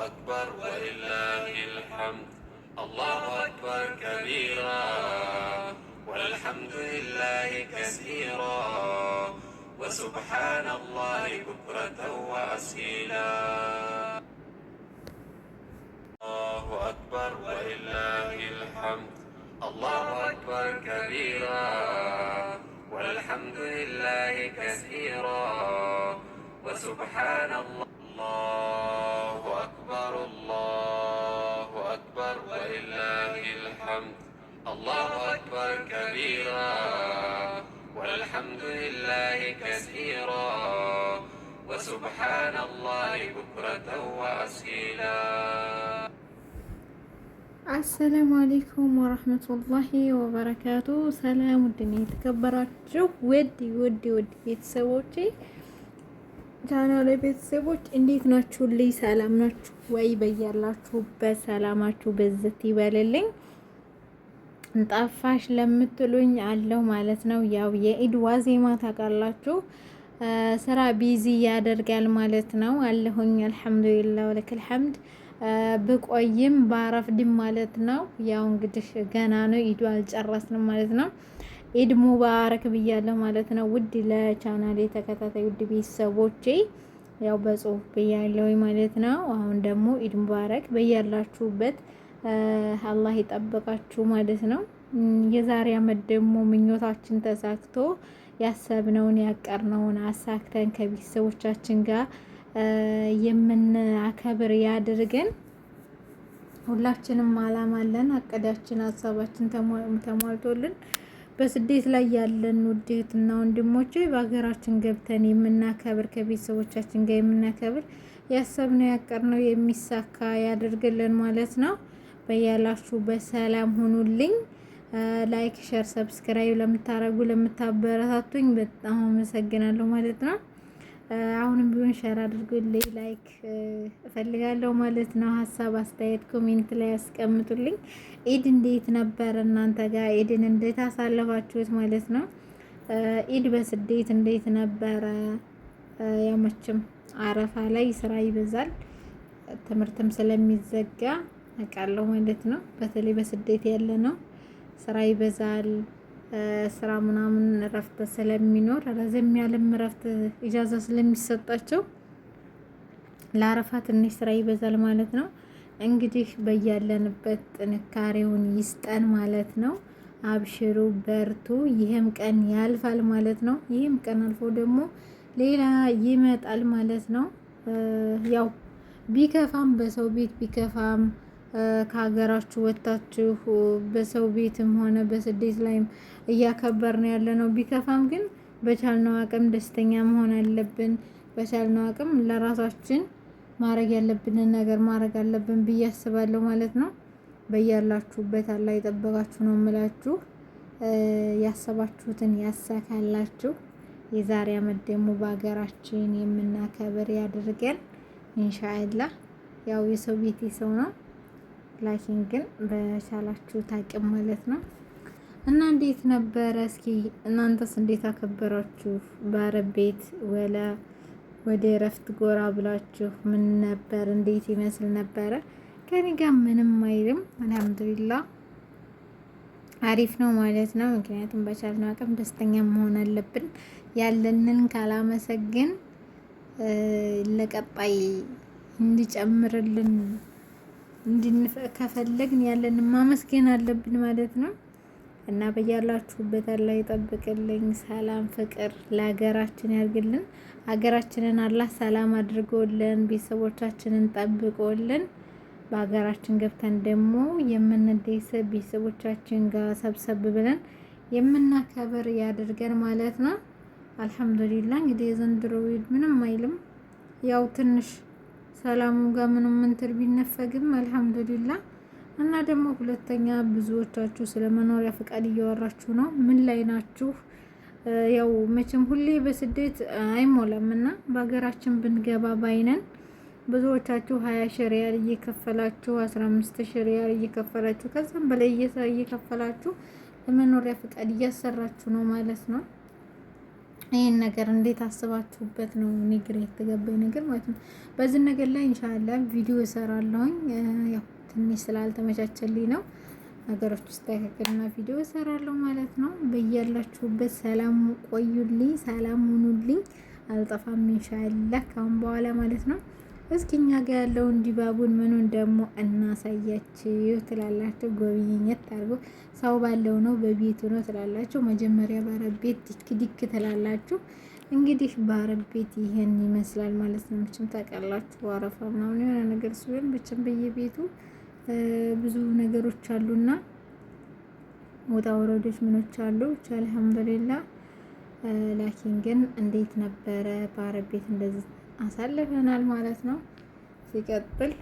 أكبر ولله الحمد. الله أكبر كبيرا والحمد لله كثيرا وسبحان الله بكرة وأصيلا. الله أكبر ولله الحمد. الله أكبر كبيرا والحمد لله كثيرا وسبحان الله. الله أكبر الله أكبر ولله الحمد. الله أكبر كبيرا والحمد لله كثيرا وسبحان الله بكرة وأصيلا. አሰላሙ አሌይኩም ወረህመቱላሂ ወበረካቱ። ሰላም ውድና የተከበራችሁ ውድ ቤተሰቦቼ ቻናሌ ቤተሰቦች እንዴት ናችሁ? ልይ ሰላም ናችሁ ወይ? በያላችሁበት ሰላማችሁ በዝት ይበልልኝ። ጠፋሽ ለምትሉኝ አለው ማለት ነው። ያው የኢድ ዋዜማ ታውቃላችሁ፣ ስራ ቢዚ ያደርጋል ማለት ነው። አለሁኝ አልሐምዱሊላህ ወለከል ሐምድ። ብቆይም ባረፍድም ማለት ነው። ያው እንግዲህ ገና ነው፣ ኢዱ አልጨረስንም ማለት ነው። ኢድ ሙባረክ ብያለሁ ማለት ነው። ውድ ለቻናሌ ተከታታይ ውድ ቤተሰቦቼ ያው በጽሁፍ ብያለሁ ማለት ነው። አሁን ደግሞ ኢድ ሙባረክ በያላችሁበት አላህ ይጠብቃችሁ ማለት ነው። የዛሬ አመት ደግሞ ምኞታችን ተሳክቶ ያሰብነውን ያቀርነውን አሳክተን ከቤተሰቦቻችን ጋር የምናከብር ያድርገን። ሁላችንም አላማ አለን፣ አቀዳችን ሀሳባችን ተሟልቶልን በስደት ላይ ያለን ውዴትና ወንድሞቼ በሀገራችን ገብተን የምናከብር ከቤተሰቦቻችን ጋር የምናከብር ያሰብነው ያቀርነው የሚሳካ ያድርግልን ማለት ነው። በያላችሁ በሰላም ሁኑልኝ። ላይክ፣ ሸር፣ ሰብስክራይብ ለምታረጉ ለምታበረታቱኝ በጣም አመሰግናለሁ ማለት ነው። አሁንም ቢሆን ሸር አድርጉልኝ፣ ላይክ እፈልጋለሁ ማለት ነው። ሀሳብ አስተያየት ኮሜንት ላይ ያስቀምጡልኝ። ኢድ እንዴት ነበር እናንተ ጋር? ኢድን እንዴት አሳለፋችሁት ማለት ነው? ኢድ በስደት እንዴት ነበረ? ያመችም አረፋ ላይ ስራ ይበዛል፣ ትምህርትም ስለሚዘጋ አውቃለሁ ማለት ነው። በተለይ በስደት ያለ ነው ስራ ይበዛል። ስራ ምናምን እረፍት ስለሚኖር ረዘም ያለም እረፍት ኢጃዛ ስለሚሰጣቸው ለአረፋ ትንሽ ስራ ይበዛል ማለት ነው። እንግዲህ በያለንበት ጥንካሬውን ይስጠን ማለት ነው። አብሽሩ፣ በርቱ። ይህም ቀን ያልፋል ማለት ነው። ይህም ቀን አልፎ ደግሞ ሌላ ይመጣል ማለት ነው። ያው ቢከፋም በሰው ቤት ቢከፋም ከሀገራችሁ ወጣችሁ በሰው ቤትም ሆነ በስደት ላይም እያከበርን ያለ ነው። ቢከፋም ግን በቻልነው አቅም ደስተኛ መሆን አለብን። በቻልነው አቅም ለራሳችን ማድረግ ያለብንን ነገር ማድረግ አለብን ብዬ አስባለሁ ማለት ነው። በያላችሁበት አላህ ይጠብቃችሁ ነው የምላችሁ። ያሰባችሁትን ያሳካላችሁ። የዛሬ አመት ደግሞ በሀገራችን የምናከብር ያድርገን ኢንሻአላህ። ያው የሰው ቤት ሰው ነው፣ ላኪን ግን በቻላችሁ ታቅም ማለት ነው። እና እንዴት ነበረ? እስኪ እናንተስ እንዴት አከበራችሁ? በአረብ ቤት ወደ እረፍት ጎራ ብላችሁ ምን ነበር? እንዴት ይመስል ነበረ? ከኔ ጋር ምንም አይልም አልሐምዱሊላህ፣ አሪፍ ነው ማለት ነው። ምክንያቱም በቻልነው አቅም ደስተኛ መሆን አለብን። ያለንን ካላመሰግን ለቀጣይ እንዲጨምርልን ከፈለግን ያለን ማመስገን አለብን ማለት ነው። እና በያላችሁበት አላህ ይጠብቅልኝ። ሰላም ፍቅር ለሀገራችን ያርግልን። ሀገራችንን አላህ ሰላም አድርጎልን ቤተሰቦቻችንን ጠብቆልን በሀገራችን ገብተን ደግሞ የምንደሰት ቤተሰቦቻችን ጋር ሰብሰብ ብለን የምናከብር ያድርገን ማለት ነው። አልሐምዱሊላህ እንግዲህ የዘንድሮ ምንም አይልም። ያው ትንሽ ሰላሙ ጋር ምንም እንትን ቢነፈግም አልሐምዱሊላህ። እና ደግሞ ሁለተኛ ብዙዎቻችሁ ስለ መኖሪያ ፈቃድ እያወራችሁ ነው። ምን ላይ ናችሁ? ያው መቼም ሁሌ በስደት አይሞላም እና በሀገራችን ብንገባ ባይነን ብዙዎቻችሁ 20 ሺህ ሪያል እየከፈላችሁ 15 ሺህ ሪያል እየከፈላችሁ ከዛም በላይ እየከፈላችሁ ለመኖሪያ ፈቃድ እያሰራችሁ ነው ማለት ነው። ይህን ነገር እንዴት አስባችሁበት ነው? እኔ ግራ የተገባኝ ነገር ማለት ነው። በዚህ ነገር ላይ ኢንሻአላህ ቪዲዮ እሰራለሁኝ። ያው ትንሽ ስላልተመቻቸልኝ ነው። ነገሮች ይስተካከልና ቪዲዮ እሰራለሁ ማለት ነው። በያላችሁበት ሰላም ቆዩልኝ፣ ሰላም ሁኑልኝ። አልጠፋም ኢንሻአላህ ካሁን በኋላ ማለት ነው። እስኪ እኛ ጋር ያለውን ድባቡን ምኑን ደግሞ እናሳያችሁ ትላላችሁ። ጎብኝት አድርጎ ሰው ባለው ነው በቤቱ ነው ትላላችሁ። መጀመሪያ በአረብ ቤት ዲክ ዲክ ትላላችሁ። እንግዲህ በአረብ ቤት ይሄን ይመስላል ማለት ነው። መቼም ታውቃላችሁ አረፋ ምናምን የሆነ ነገር ሲሆን ብቻም በየቤቱ ብዙ ነገሮች አሉና ወጣ ወረዶች ምኖች አሉ። ብቻ አልሐምዱሊላህ። ላኪን ግን እንዴት ነበረ በአረብ ቤት እንደዚህ አሳልፈናል ማለት ነው። ሲቀጥል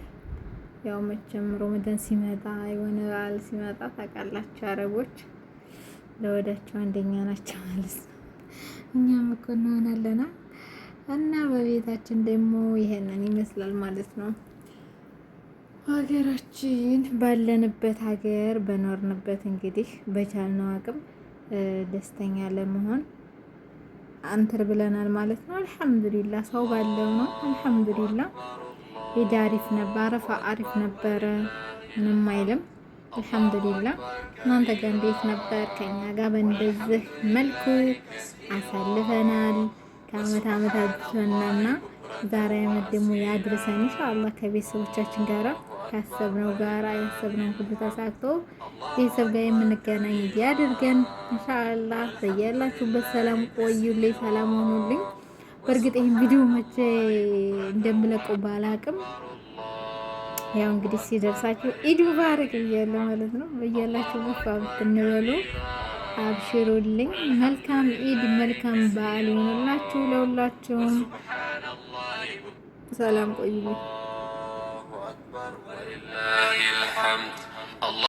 ያው መቼም ሮመዳን ሲመጣ የሆነ በዓል ሲመጣ ታውቃላችሁ አረቦች ለወዳቸው አንደኛ ናቸው ማለት ነው። እኛም እኮ እንሆናለና እና በቤታችን ደግሞ ይሄንን ይመስላል ማለት ነው። ሀገራችን ባለንበት ሀገር በኖርንበት እንግዲህ በቻልነው አቅም ደስተኛ ለመሆን አንተር ብለናል ማለት ነው። አልሐምዱሊላህ ሰው ባለው ነው። አልሐምዱሊላህ ኢድ አሪፍ ነበር፣ አረፋ አሪፍ ነበረ፣ ምንም አይልም። አልሐምዱሊላህ እናንተ ጋር እንዴት ነበር? ከኛ ጋር በእንደዚህ መልኩ አሳልፈናል። ከአመት አመት አድርሰናልና ዛሬ አመት ደግሞ ያድርሰን ኢንሻአላህ ከቤተሰቦቻችን ጋራ ካሰብነው ጋራ ያሰብነው ሁሉ ተሳክቶ ቤተሰብ ጋር የምንገናኝ ያድርገን ኢንሻአላህ። በያላችሁበት ሰላም ቆዩልኝ፣ ሰላም ሆኑልኝ። በእርግጥ ይሄን ቪዲዮ መቼ እንደምለቀው ባላቅም ያው እንግዲህ ሲደርሳችሁ ኢድ ሙባረክ ብያለሁ ማለት ነው። በያላችሁበት ፋብት እንበሉ፣ አብሽሩልኝ። መልካም ኢድ መልካም በዓል ይሁንላችሁ ለሁላችሁም። ሰላም ቆዩልኝ። ولله الحمد